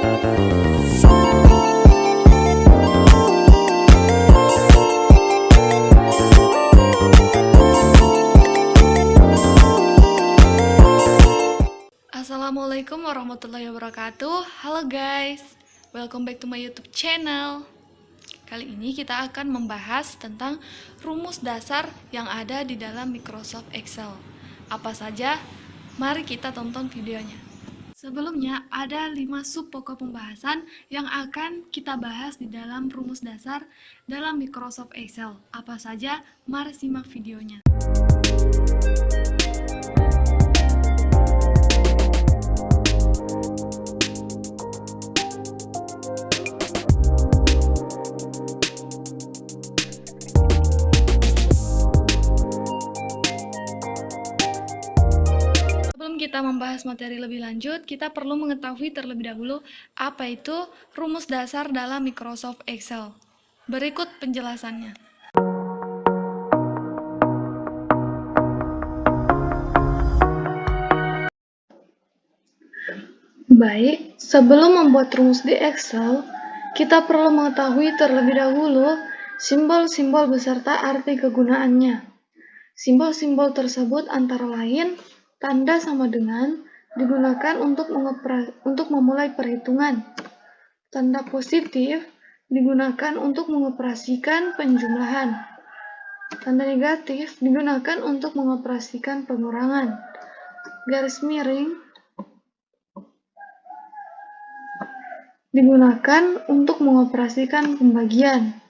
Assalamualaikum warahmatullahi wabarakatuh. Halo guys, welcome back to my YouTube channel. Kali ini kita akan membahas tentang rumus dasar yang ada di dalam Microsoft Excel. Apa saja? Mari kita tonton videonya. Sebelumnya ada 5 sub pokok pembahasan yang akan kita bahas di dalam rumus dasar dalam Microsoft Excel. Apa saja? Mari simak videonya. Kita membahas materi lebih lanjut, kita perlu mengetahui terlebih dahulu apa itu rumus dasar dalam Microsoft Excel. Berikut penjelasannya. Baik, sebelum membuat rumus di Excel, kita perlu mengetahui terlebih dahulu simbol-simbol beserta arti kegunaannya. Simbol-simbol tersebut antara lain tanda sama dengan digunakan untuk memulai perhitungan. Tanda positif digunakan untuk mengoperasikan penjumlahan. Tanda negatif digunakan untuk mengoperasikan pengurangan. Garis miring digunakan untuk mengoperasikan pembagian.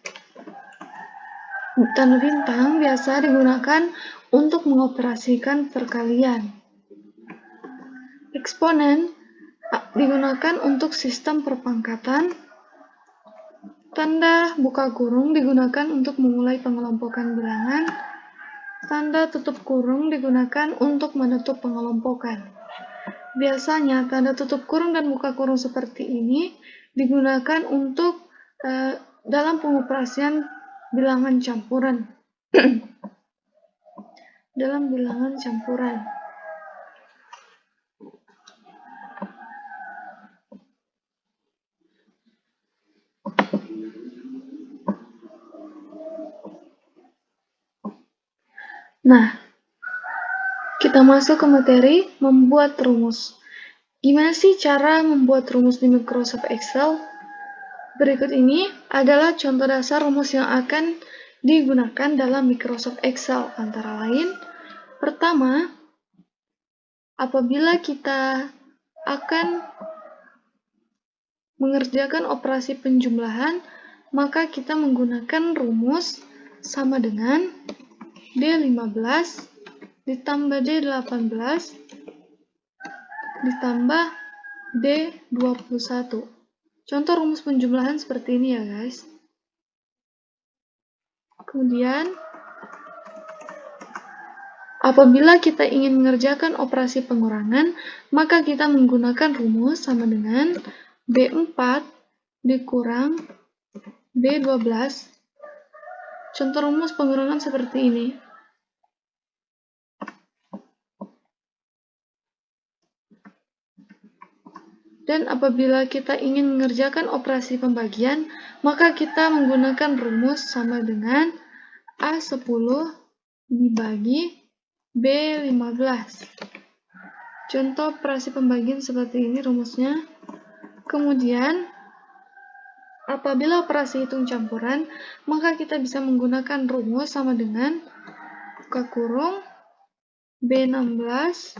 Tanda bintang biasa digunakan untuk mengoperasikan perkalian. Eksponen digunakan untuk sistem perpangkatan. Tanda buka kurung digunakan untuk memulai pengelompokan bilangan. Tanda tutup kurung digunakan untuk menutup pengelompokan. Biasanya tanda tutup kurung dan buka kurung seperti ini digunakan untuk dalam pengoperasian bilangan campuran. Dalam bilangan campuran. Nah, kita masuk ke materi membuat rumus. Gimana sih cara membuat rumus di Microsoft Excel? Berikut ini adalah contoh dasar rumus yang akan digunakan dalam Microsoft Excel. Antara lain, pertama, apabila kita akan mengerjakan operasi penjumlahan, maka kita menggunakan rumus sama dengan D15 ditambah D18 ditambah D21. Contoh rumus penjumlahan seperti ini ya guys. Kemudian, apabila kita ingin mengerjakan operasi pengurangan, maka kita menggunakan rumus sama dengan B4 dikurang B12. Contoh rumus pengurangan seperti ini. Dan apabila kita ingin mengerjakan operasi pembagian, maka kita menggunakan rumus sama dengan A10 dibagi B15. Contoh operasi pembagian seperti ini rumusnya. Kemudian, apabila operasi hitung campuran, maka kita bisa menggunakan rumus sama dengan buka kurung B16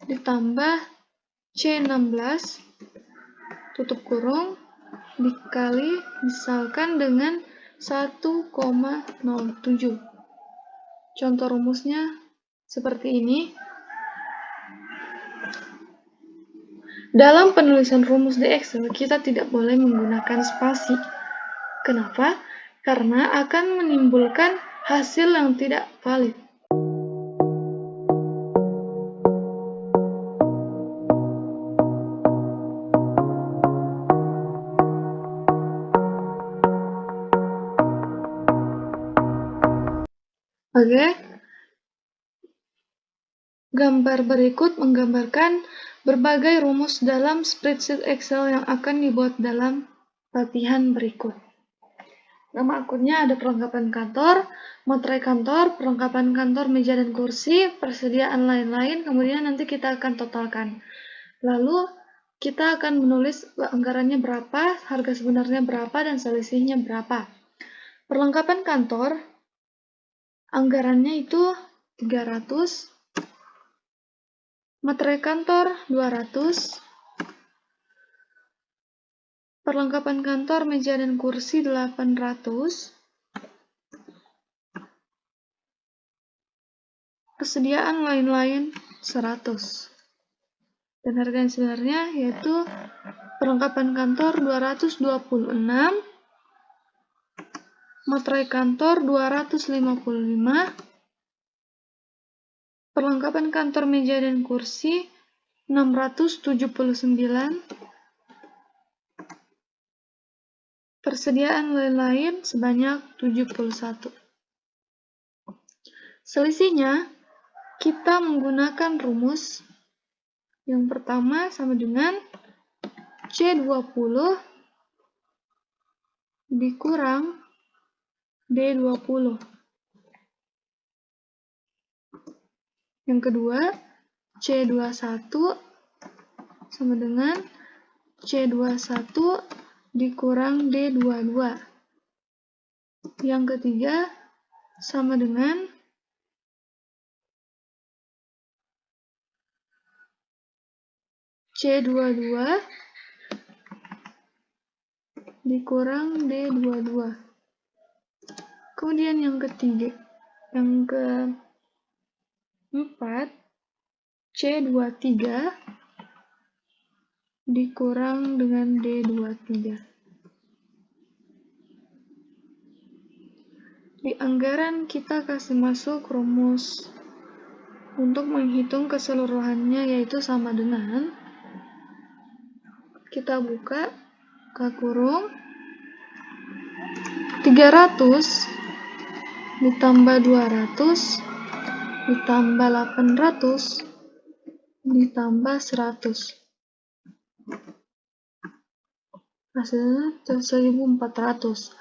ditambah C16 tutup kurung dikali misalkan dengan 1,07. Contoh rumusnya seperti ini. Dalam penulisan rumus di Excel, kita tidak boleh menggunakan spasi. Kenapa? Karena akan menimbulkan hasil yang tidak valid. Oke. Gambar berikut menggambarkan berbagai rumus dalam spreadsheet Excel yang akan dibuat dalam latihan berikut. Nama akunnya ada perlengkapan kantor, materai kantor, perlengkapan kantor, meja dan kursi, persediaan lain-lain, kemudian nanti kita akan totalkan. Lalu kita akan menulis anggarannya berapa, harga sebenarnya berapa, dan selisihnya berapa. Perlengkapan kantor, anggarannya itu 300, materai kantor 200, perlengkapan kantor, meja dan kursi 800, persediaan lain-lain 100. Dan harga yang sebenarnya yaitu perlengkapan kantor 226, materai kantor 255, perlengkapan kantor, meja dan kursi 679, persediaan lain-lain sebanyak 71. Selisihnya kita menggunakan rumus yang pertama sama dengan C20 dikurang D20. Yang kedua, C21 sama dengan C21 dikurang D22. Yang ketiga, sama dengan C22 dikurang D22. Kemudian yang keempat, C23 dikurang dengan D23. Di anggaran kita kasih masuk rumus untuk menghitung keseluruhannya, yaitu sama dengan, kita buka kurung 300 ditambah 200 ditambah 800 ditambah 100. Hasilnya 1400.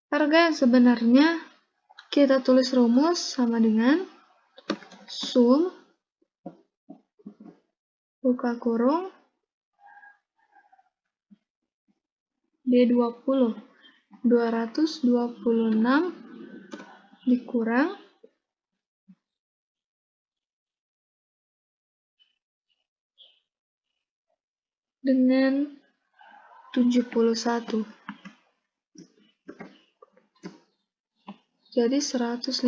Harga yang sebenarnya kita tulis rumus sama dengan sum buka kurung D20 226 dikurang dengan 71. Jadi 155.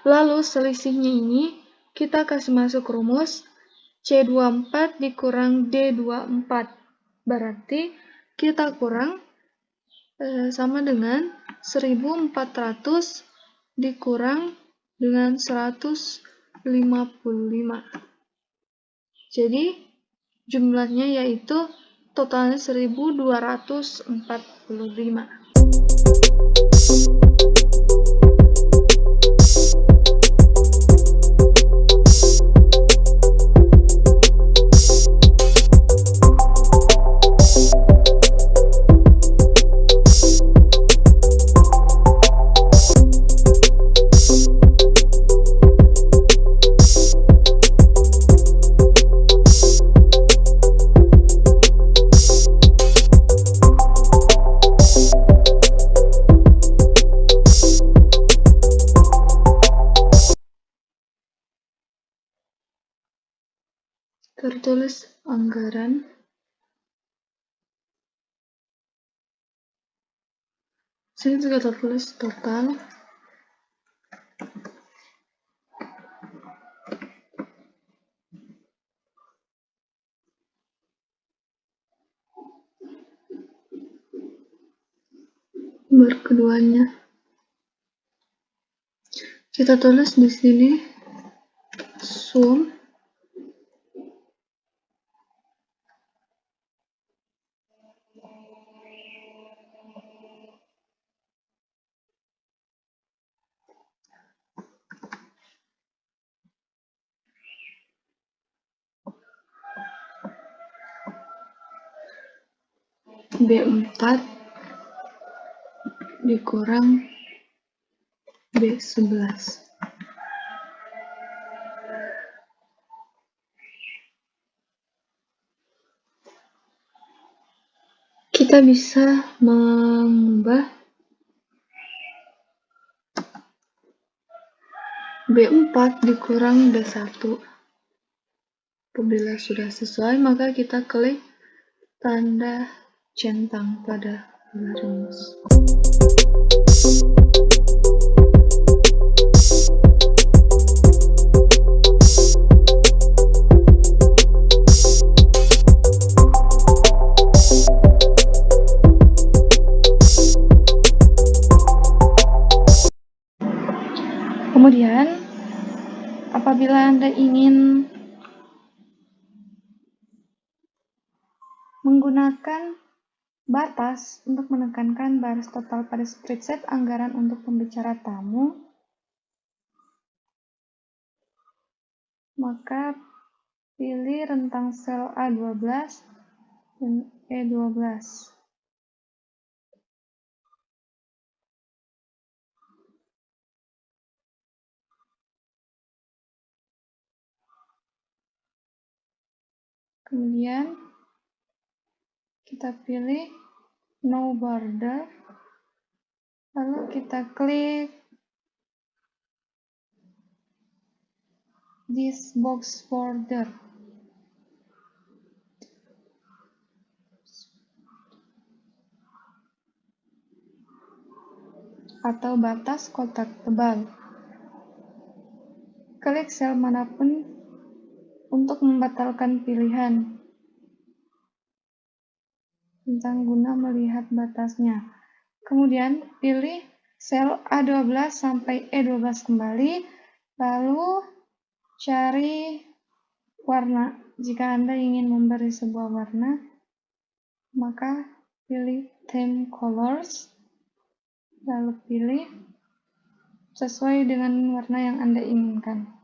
Lalu selisihnya ini kita kasih masuk rumus C24 dikurang D24. Berarti kita kurang sama dengan 1400 dikurang dengan 155. Jadi jumlahnya yaitu totalnya 1245. Tertulis anggaran sini juga tertulis total berkeduanya. Kita tulis di sini sum B4 dikurang B11. Kita bisa mengubah B4 dikurang B1. Apabila sudah sesuai, maka kita klik tanda centang pada rumus. Kemudian, apabila Anda ingin menggunakan batas untuk menekankan baris total pada spreadsheet anggaran untuk pembicara tamu, maka pilih rentang sel A12 dan E12. Kemudian kita pilih no border, lalu kita klik this box border atau batas kotak tebal. Klik sel manapun untuk membatalkan pilihan tentang guna melihat batasnya. Kemudian pilih sel A12 sampai E12 kembali, lalu cari warna. Jika Anda ingin memberi sebuah warna, maka pilih theme colors, lalu pilih sesuai dengan warna yang Anda inginkan.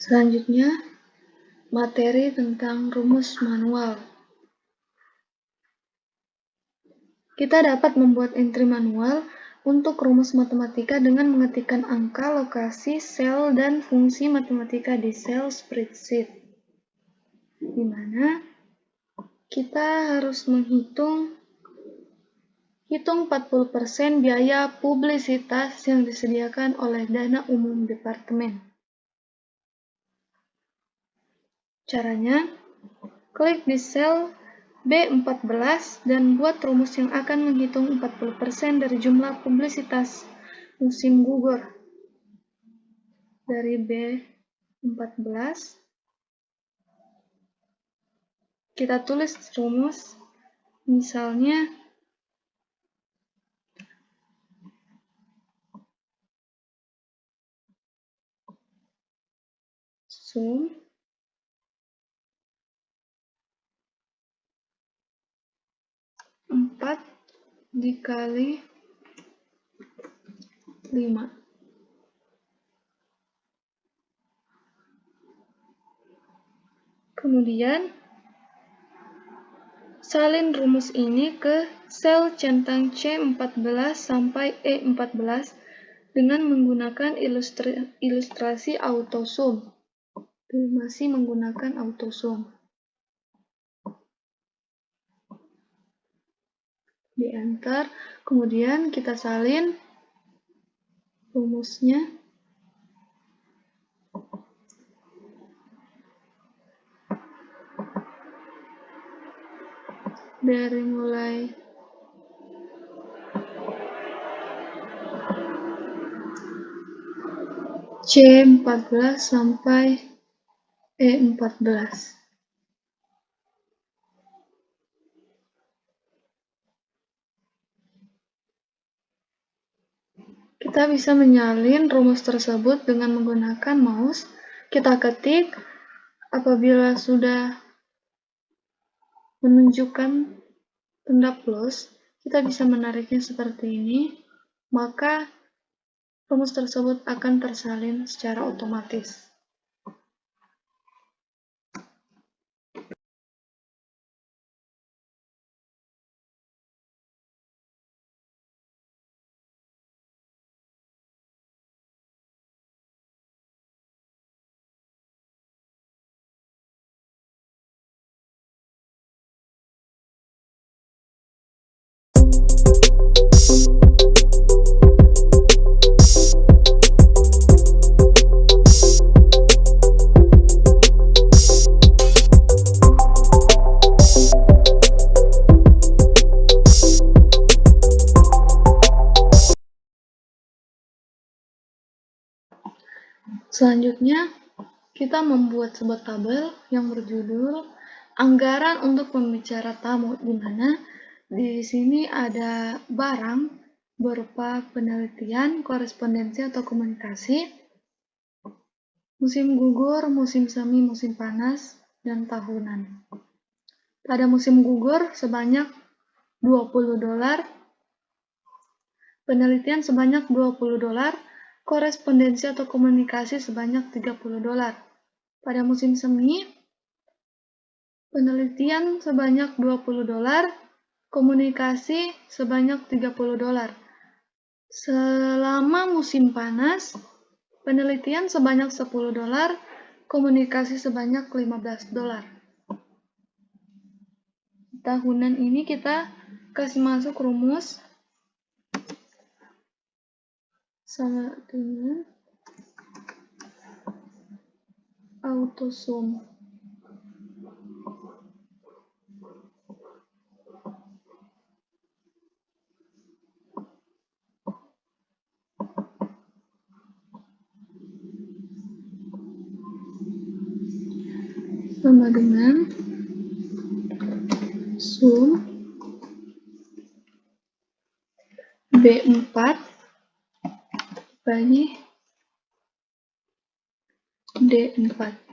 Selanjutnya, materi tentang rumus manual. Kita dapat membuat entry manual untuk rumus matematika dengan mengetikkan angka, lokasi, sel, dan fungsi matematika di sel spreadsheet, di mana kita harus menghitung 40% biaya publisitas yang disediakan oleh dana umum departemen. Caranya, klik di sel B14 dan buat rumus yang akan menghitung 40% dari jumlah publisitas musim gugur. Dari B14, kita tulis rumus, misalnya sum dikali 5. Kemudian salin rumus ini ke sel centang C14 sampai E14 dengan menggunakan ilustrasi autosum. Masih menggunakan autosum. Di enter, kemudian kita salin rumusnya. Dari mulai C14 sampai E14. Kita bisa menyalin rumus tersebut dengan menggunakan mouse. Kita ketik, apabila sudah menunjukkan tanda plus, kita bisa menariknya seperti ini, maka rumus tersebut akan tersalin secara otomatis. Selanjutnya, kita membuat sebuah tabel yang berjudul Anggaran untuk Pembicara Tamu, di mana di sini ada barang berupa penelitian, korespondensi atau komunikasi, musim gugur, musim semi, musim panas, dan tahunan. Pada musim gugur sebanyak $20, penelitian sebanyak $20, korespondensi atau komunikasi sebanyak $30. Pada musim semi, penelitian sebanyak $20, komunikasi sebanyak $30. Selama musim panas, penelitian sebanyak $10, komunikasi sebanyak $15. Tahunan ini kita kasih masuk rumus sama dengan autosum. Sama dengan sum B4 bagi D4.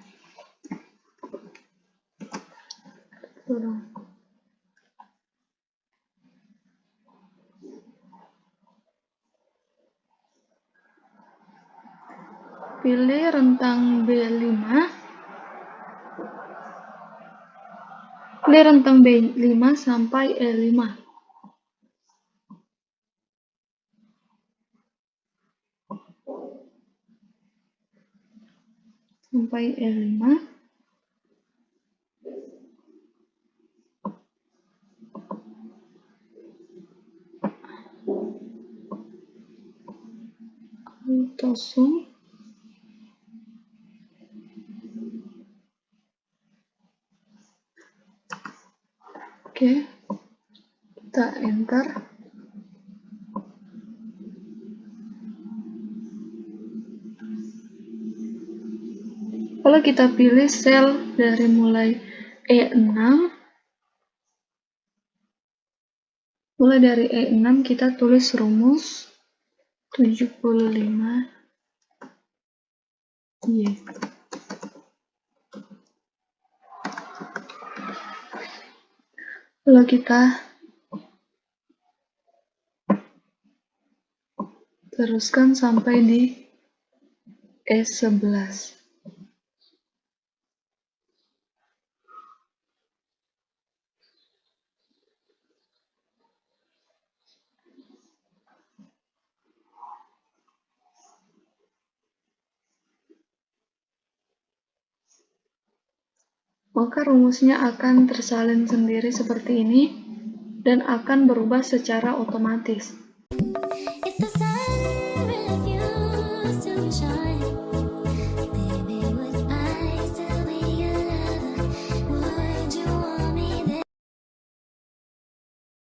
Pilih rentang B5. Pilih rentang B5 sampai E5. Sampai E5. Autosum. Oke, kita enter. Kalau kita pilih sel dari mulai E6, mulai dari E6 kita tulis rumus 75 Y. Lalu kita Teruskan sampai di E11. Maka rumusnya akan tersalin sendiri seperti ini dan akan berubah secara otomatis.